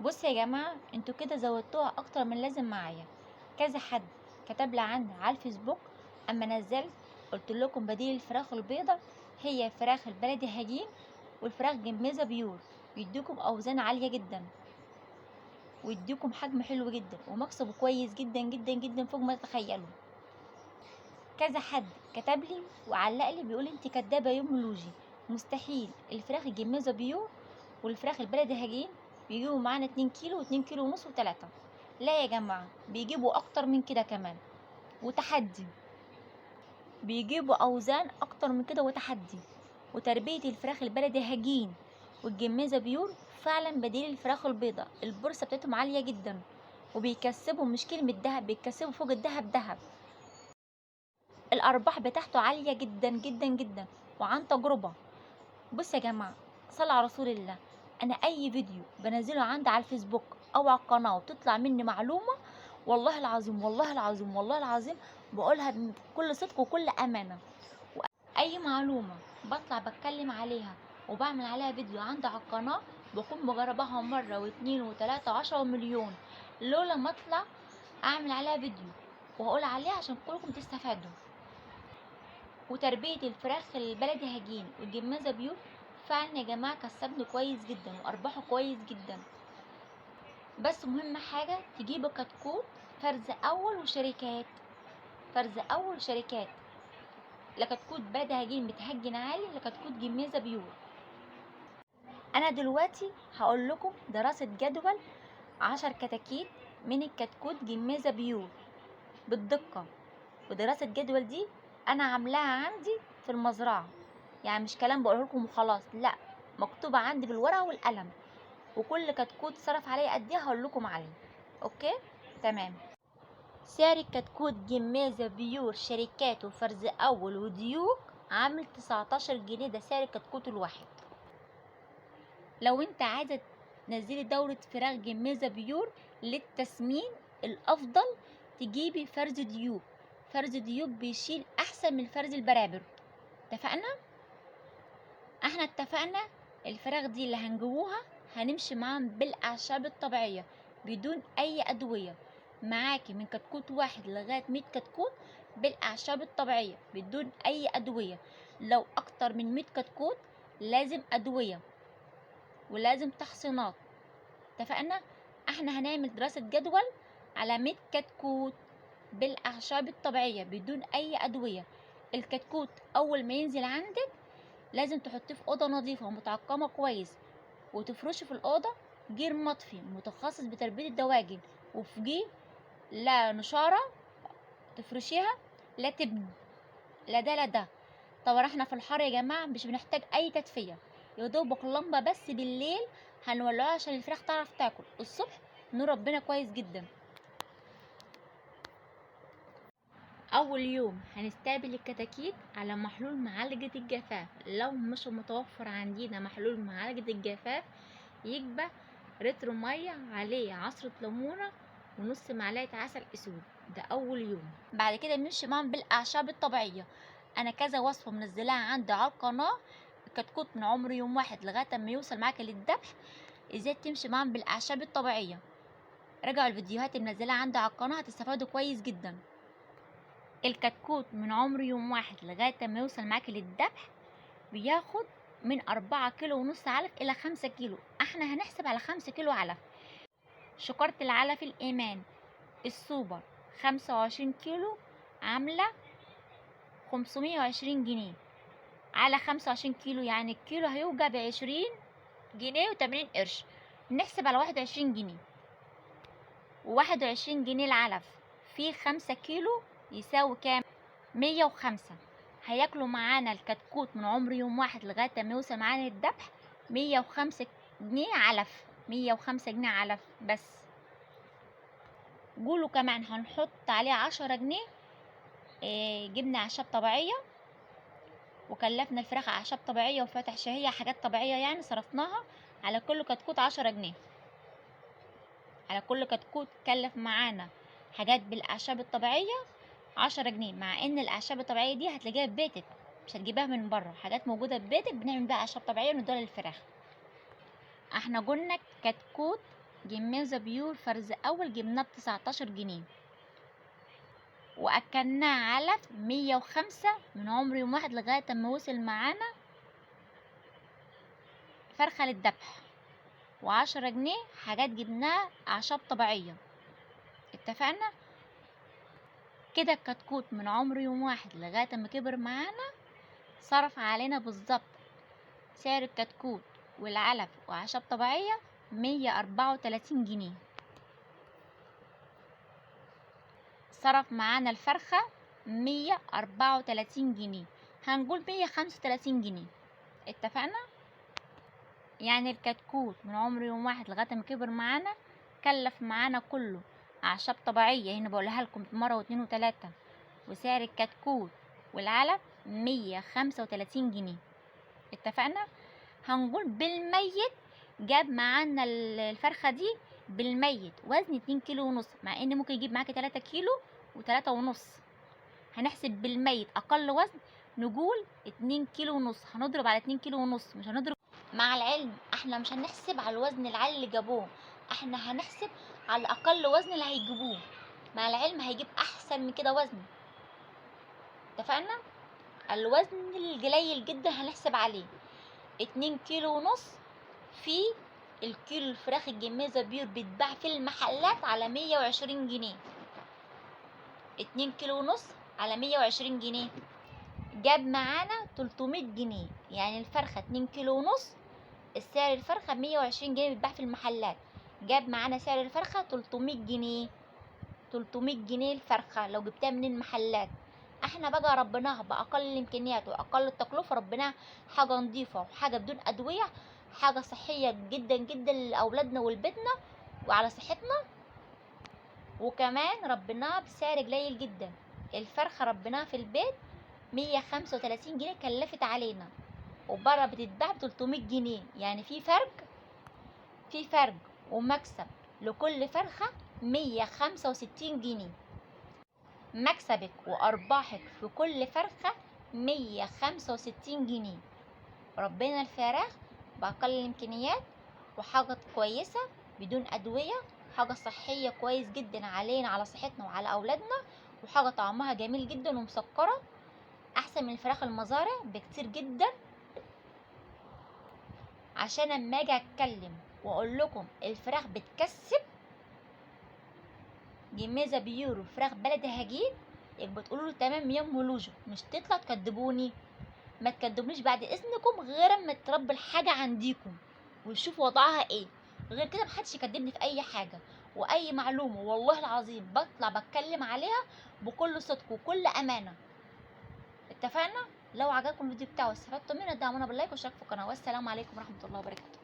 بصوا يا جماعة، انتوا كده زودتوها اكتر من لازم معايا. كذا حد كتب لي عندي على الفيسبوك، اما نزلت قلت لكم بديل الفراخ البيضة هي الفراخ البلدي هجين والفراخ جميزة بيور، يديكم اوزان عالية جدا ويديكم حجم حلو جدا ومكسبه كويس جدا جدا جدا فوق ما تتخيلوا. كذا حد كتب لي وعلق لي بيقول انت كدابة يومولوجي، مستحيل الفراخ الجميزة بيور والفراخ البلدي هجين بيجيبوا معانا 2 كيلو و2 كيلو ونص و3. لا يا جماعة، بيجيبوا اكتر من كده كمان وتحدي، بيجيبوا اوزان اكتر من كده وتحدي. وتربية الفراخ البلدي هجين والجميزة بيور فعلا بديل الفراخ البيضة، البورصة بتاعتهم عالية جدا وبيكسبوا، مش كلمة دهب، بيكسبوا فوق الدهب دهب. الارباح بتاعته عالية جدا جدا جدا وعن تجربة. بص يا جماعة، صلى على رسول الله، انا اي فيديو بنزله عندي على الفيسبوك او على القناة وتطلع مني معلومة، والله العظيم والله العظيم والله العظيم بقولها بكل صدق وكل امانة. واي معلومة بطلع بتكلم عليها وبعمل عليها فيديو عندي على القناة بكون مجرباها مرة واتنين وتلاتة وعشرة ومليون، لولا ما اطلع اعمل عليها فيديو واقول عليها عشان كلكم تستفادوا. وتربية الفراخ البلدي هجين والجمازة بيور فعلا يا جماعة كسبني كويس جدا وارباحه كويس جدا. بس مهم حاجة تجيبوا كتكوت فرز اول وشركات، فرز اول وشركات، لا كتكوت بلدي هجين بتهجن عالي لا كتكوت جمازة بيور. انا دلوقتي هقول لكم دراسة جدول 10 كتاكيت من الكتكوت جمازة بيور بالدقة. ودراسة جدول دي انا عاملاها عندي في المزرعة، يعني مش كلام بقوله لكم وخلاص، لا، مكتوبة عندي بالورقة والقلم، وكل كتكوت صرف عليا قد ايه هقول لكم عليه. اوكي تمام. سعر الكتكوت جمازة بيور شركات وفرز اول وديوك عامل 19 جنيه، ده سعر الكتكوت الواحد. لو انت عايزة تنزلي دورة فراخ جمازة بيور للتسمين الافضل تجيبي فرز ديوك، فرز ديوك بيشيل احسن من فرز البرابر. اتفقنا؟ احنا اتفقنا الفراخ دي اللي هنجوها هنمشي معاهم بالاعشاب الطبيعيه بدون اي ادويه، معاكي من كتكوت واحد لغايه 100 كتكوت بالاعشاب الطبيعيه بدون اي ادويه. لو اكتر من 100 كتكوت لازم ادويه ولازم تحصينات. اتفقنا؟ احنا هنعمل دراسه جدول على 100 كتكوت بالاعشاب الطبيعيه بدون اي ادويه. الكتكوت اول ما ينزل عندك لازم تحطيه في اوضه نظيفه ومتعقمه كويس، وتفرشه في الاوضه جير مطفي متخصص بتربيه الدواجن، وفوقيه لا نشاره تفرشيها لا تبني لا ده لا ده. طبعا احنا في الحر يا جماعه مش بنحتاج اي تدفئه، يا دوبك لمبه بس بالليل هنولعها عشان الفراخ تعرف تاكل، الصبح نور ربنا كويس جدا. اول يوم هنستقبل الكتاكيت على محلول معالجة الجفاف، لو مش متوفر عندنا محلول معالجة الجفاف يبقى لتر مية عليه عصرة ليمونة ونص معلقة عسل اسود، ده اول يوم. بعد كده بنمشي معاهم بالاعشاب الطبيعية. انا كذا وصفة منزلاها عندي على القناة، الكتكوت من عمر يوم واحد لغاية ما يوصل معاك للذبح ازاي تمشي معاهم بالاعشاب الطبيعية. راجعوا الفيديوهات اللي منزلاها عندي على القناة هتستفادوا كويس جدا. الكتكوت من عمر يوم واحد لغاية ما يوصل معاك للذبح بياخد من 4 كيلو ونص علف إلى 5 كيلو، احنا هنحسب على 5 كيلو علف. شكارة العلف الإيمان السوبر 25 كيلو عاملة 520 جنيه على 25 كيلو، يعني الكيلو هيوجع ب20 جنيه و80 قرش، نحسب على 21 جنيه. و21 جنيه العلف في 5 كيلو يساوي كام؟ 105. هياكلوا معانا الكتكوت من عمر يوم واحد لغاية ما يوصل معانا الذبح 105 جنيه علف، 105 جنيه علف بس. قولوا كمان هنحط عليه 10 جنيه جبنة أعشاب طبيعية، وكلفنا الفراخ أعشاب طبيعية وفاتح شهية حاجات طبيعية، يعني صرفناها على كل كتكوت 10 جنيه. على كل كتكوت كلف معانا حاجات بالأعشاب الطبيعية 10 جنيه، مع ان الاعشاب الطبيعيه دي هتلاقيها في بيتك مش هتجيبها من بره، حاجات موجوده في بيتك بنعمل بيها اعشاب طبيعيه ونديها للفراخ. احنا قلنا كتكوت جميزة بيور فرز اول جبناه ب19 جنيه، واكلناه علف 105 من عمر يوم واحد لغايه اما وصل معانا فرخه للذبح، و10 جنيه حاجات جبناها اعشاب طبيعيه. اتفقنا كده. الكتكوت من عمر يوم واحد لغايه اما كبر معانا صرف علينا بالظبط سعر الكتكوت والعلف واعشاب طبيعيه 134 جنيه. صرف معانا الفرخه 134 جنيه، هنقول 135 جنيه. اتفقنا؟ يعني الكتكوت من عمر يوم واحد لغايه ما كبر معانا كلف معانا كله اعشاب طبيعيه، هنا بقولها لكم مره واتنين وتلاته، وسعر الكتكوت والعلف 135 جنيه. اتفقنا؟ هنقول بالميت جاب معانا الفرخه دي بالميت وزن 2 كيلو ونص، مع ان ممكن يجيب معاكي 3 كيلو و3 ونص. هنحسب بالميت اقل وزن نقول 2 كيلو ونص، هنضرب على 2 كيلو ونص، مش هنضرب. مع العلم احنا مش هنحسب على الوزن العالي اللي جابوه، احنا هنحسب على اقل وزن اللي هيجيبوه. مع العلم هيجيب احسن من كده وزن. اتفقنا؟ الوزن القليل جدا هنحسب عليه 2 كيلو ونص. في الكيلو الفراخ الجميزة بيور بيتباع في المحلات على 120 جنيه. 2 كيلو ونص على 120 جنيه جاب معانا 300 جنيه. يعني الفرخة 2 كيلو ونص السعر الفرخة 120 جنيه بيتباع في المحلات، جاب معانا سعر الفرخة 300 جنيه. 300 جنيه الفرخة لو جبتها من المحلات. احنا بقى ربناها بأقل الامكانيات وأقل التكلفة، ربناها حاجة نظيفة وحاجة بدون أدوية، حاجة صحية جدا جدا لأولادنا ولبيتنا وعلى صحتنا. وكمان ربناها بسعر قليل جدا. الفرخة ربناها في البيت 135 جنيه كلفت علينا، وبره بتتباع ب 300 جنيه. يعني في فرق ومكسب لكل فرخة 165 جنيه. مكسبك وأرباحك في كل فرخة 165 جنيه. ربنا الفراخ بأقل الإمكانيات وحاجة كويسة بدون أدوية، حاجة صحية كويس جدا علينا على صحتنا وعلى أولادنا، وحاجة طعمها جميل جدا ومسكرة أحسن من الفراخ المزارع بكتير جدا. عشان اما اجي اتكلم واقول لكم الفراخ بتكسب جميزة بيورو فراخ بلدي هجين، يبقى تقولوا له تمام يا ام لوجو، مش تطلع تكدبوني. ما تكدبونيش بعد اذنكم غير اما تربي الحاجه عنديكم ويشوفوا وضعها ايه. غير كده محدش يكدبني في اي حاجه، واي معلومه والله العظيم بطلع بتكلم عليها بكل صدق وكل امانه. اتفقنا؟ لو عجبكم الفيديو بتاعي واستفدتوا منه دعمونا باللايك والاشتراك في القناه، والسلام عليكم ورحمه الله وبركاته.